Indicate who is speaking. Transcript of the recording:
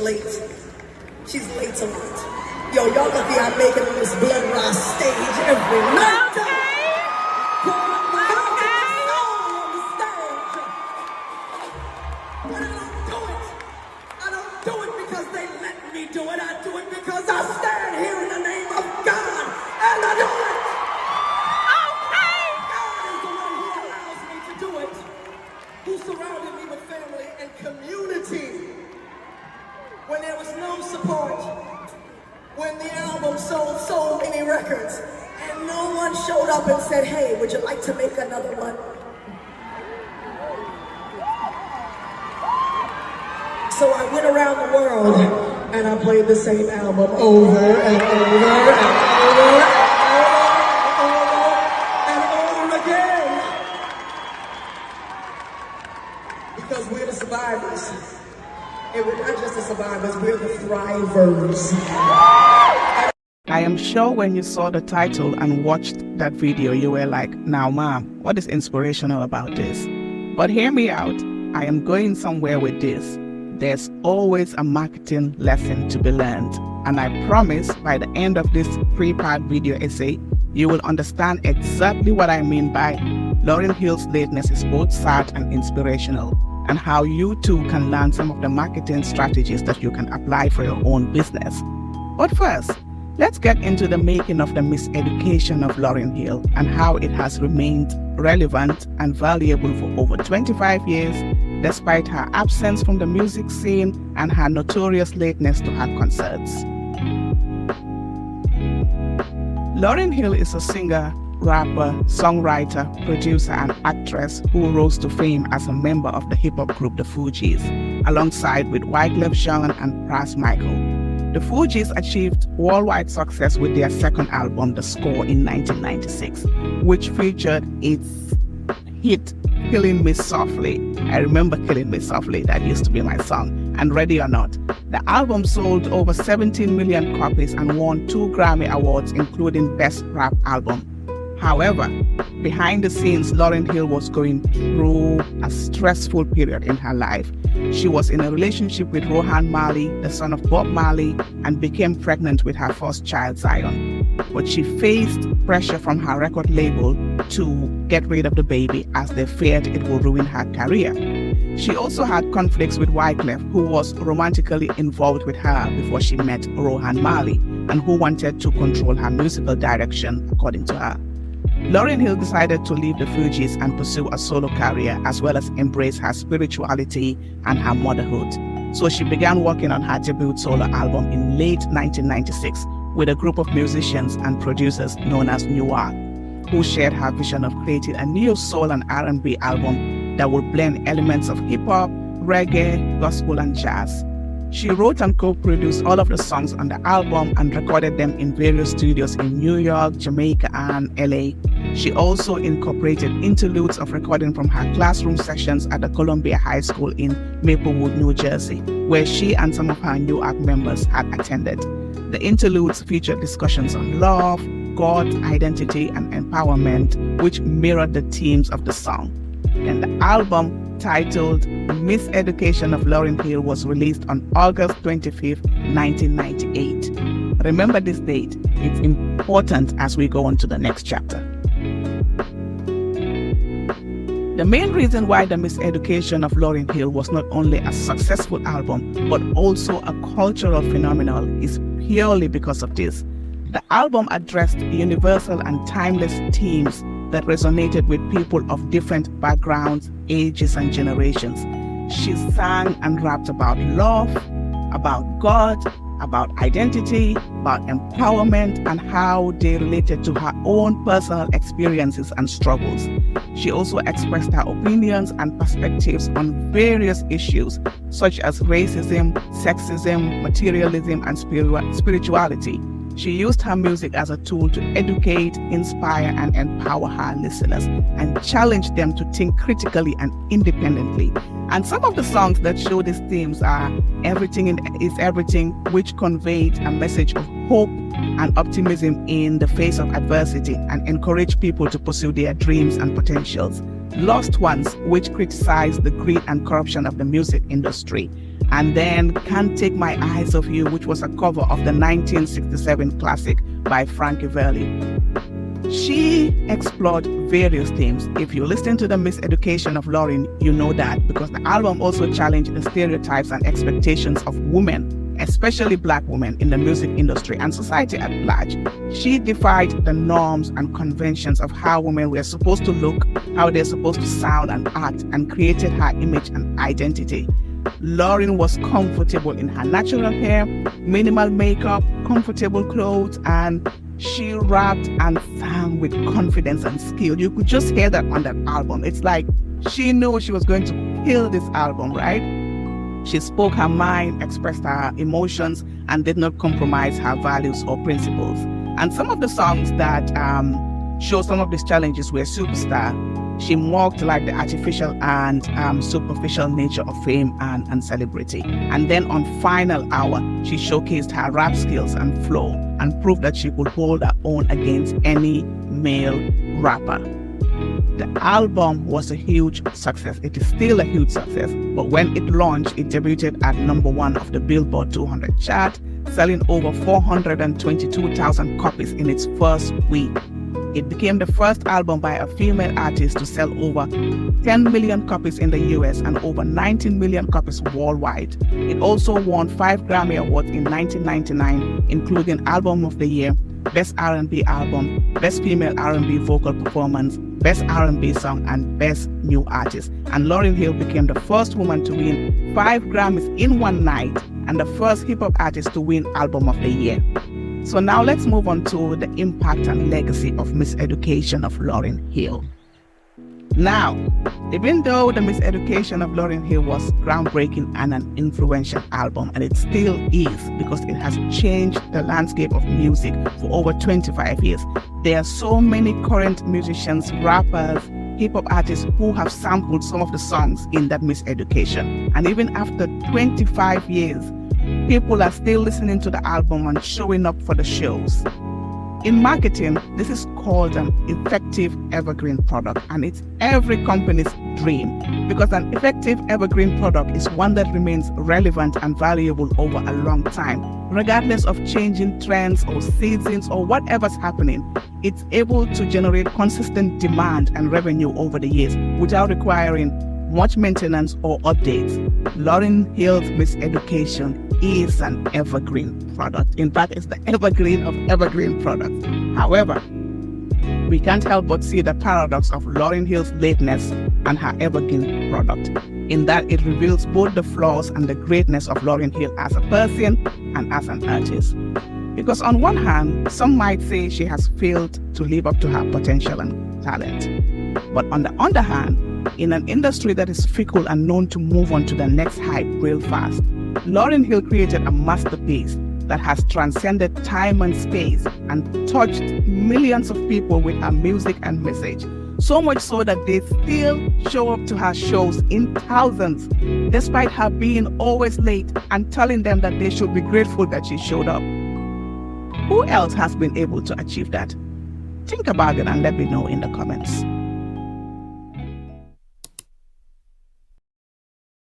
Speaker 1: late. She's late a lot. Yo, y'all lucky I make it on this blood rise stage every night. But I don't do it because they let me do it. I do it because I stand here in the name of God and I do it. God is the one who allows me to do it. Who surrounded me with family and community. When there was no support, when the album sold so many records, and no one showed up and said, hey, would you like to make another one? So I went around the world, and I played the same album over and over and over again. Because we're the survivors. And we're not just the survivors, we're the thrivers.
Speaker 2: I am sure when you saw the title and watched that video, you were like, now ma'am, what is inspirational about this? But hear me out. I am going somewhere with this. There's always a marketing lesson to be learned. And I promise by the end of this 3-part video essay, you will understand exactly what I mean by Lauryn Hill's Lateness is both sad and inspirational, and how you too can learn some of the marketing strategies that you can apply for your own business. But first, let's get into the making of the miseducation of Lauryn Hill and how it has remained relevant and valuable for over 25 years, despite her absence from the music scene and her notorious lateness to her concerts. Lauryn Hill is a singer, rapper, songwriter, producer, and actress who rose to fame as a member of the hip-hop group The Fugees, alongside with Wyclef Jean and Pras Michael. The Fugees achieved worldwide success with their second album, The Score, in 1996, which featured its hit Killing Me Softly. I remember Killing Me Softly, that used to be my song, and Ready or Not. The album sold over 17 million copies and won 2 Grammy Awards, including Best Rap Album. However, behind the scenes, Lauryn Hill was going through a stressful period in her life. She was in a relationship with Rohan Marley, the son of Bob Marley, and became pregnant with her first child, Zion. But she faced pressure from her record label to get rid of the baby, as they feared it would ruin her career. She also had conflicts with Wyclef, who was romantically involved with her before she met Rohan Marley, and who wanted to control her musical direction, according to her. Lauryn Hill decided to leave the Fugees and pursue a solo career, as well as embrace her spirituality and her motherhood. So she began working on her debut solo album in late 1996 with a group of musicians and producers known as Noir, who shared her vision of creating a new soul and R&B album that would blend elements of hip-hop, reggae, gospel, and jazz. She wrote and co-produced all of the songs on the album and recorded them in various studios in New York, Jamaica, and LA. She also incorporated interludes of recording from her classroom sessions at the Columbia High School in Maplewood, New Jersey, where she and some of her New York members had attended. The interludes featured discussions on love, God, identity, and empowerment, which mirrored the themes of the song. And the album, titled Miseducation of Lauryn Hill, was released on August 25th, 1998. Remember this date. It's important as we go on to the next chapter. The main reason why The Miseducation of Lauryn Hill was not only a successful album, but also a cultural phenomenon is purely because of this. The album addressed universal and timeless themes that resonated with people of different backgrounds, ages, and generations. She sang and rapped about love, about God, about identity, about empowerment, and how they related to her own personal experiences and struggles. She also expressed her opinions and perspectives on various issues such as racism, sexism, materialism, and spirituality. She used her music as a tool to educate, inspire, and empower her listeners, and challenge them to think critically and independently. And some of the songs that show these themes are Everything is Everything, which conveyed a message of hope and optimism in the face of adversity and encourage people to pursue their dreams and potentials. Lost Ones, which criticized the greed and corruption of the music industry. and then Can't Take My Eyes Off You, which was a cover of the 1967 classic by Frankie Valli. She explored various themes. If you listen to the Miseducation of Lauryn, you know that, because the album also challenged the stereotypes and expectations of women, especially Black women in the music industry and society at large. She defied the norms and conventions of how women were supposed to look, how they're supposed to sound and act, and created her image and identity. Lauryn was comfortable in her natural hair, minimal makeup, comfortable clothes, and she rapped and sang with confidence and skill. You could just hear that on that album. It's like she knew she was going to kill this album, right? She spoke her mind, expressed her emotions, and did not compromise her values or principles. And some of the songs that show some of these challenges were Superstar. She mocked like the artificial and superficial nature of fame and celebrity. And then on Final Hour, she showcased her rap skills and flow and proved that she could hold her own against any male rapper. The album was a huge success. It is still a huge success, but when it launched, it debuted at #1 of the Billboard 200 chart, selling over 422,000 copies in its first week. It became the first album by a female artist to sell over 10 million copies in the US and over 19 million copies worldwide. It also won 5 Grammy Awards in 1999, including Album of the Year, Best R&B Album, Best Female R&B Vocal Performance, Best R&B Song, and Best New Artist. And Lauryn Hill became the first woman to win 5 Grammys in one night and the first hip-hop artist to win Album of the Year. So now let's move on to the impact and legacy of Miseducation of Lauryn Hill. Now, even though the Miseducation of Lauryn Hill was groundbreaking and an influential album, and it still is because it has changed the landscape of music for over 25 years, there are so many current musicians, rappers, hip-hop artists who have sampled some of the songs in that Miseducation. And even after 25 years, people are still listening to the album and showing up for the shows. In marketing, this is called an effective evergreen product, and it's every company's dream, because an effective evergreen product is one that remains relevant and valuable over a long time. Regardless of changing trends or seasons or whatever's happening, it's able to generate consistent demand and revenue over the years without requiring much maintenance or updates. Lauryn Hill's Miseducation is an evergreen product. In fact, it's the evergreen of evergreen products. However, we can't help but see the paradox of Lauryn Hill's Lateness and her evergreen product, in that it reveals both the flaws and the greatness of Lauryn Hill as a person and as an artist. Because on one hand, some might say she has failed to live up to her potential and talent. But on the other hand, in an industry that is fickle and known to move on to the next hype real fast, Lauryn Hill created a masterpiece that has transcended time and space and touched millions of people with her music and message. So much so that they still show up to her shows in thousands, despite her being always late and telling them that they should be grateful that she showed up. Who else has been able to achieve that? Think about it and let me know in the comments.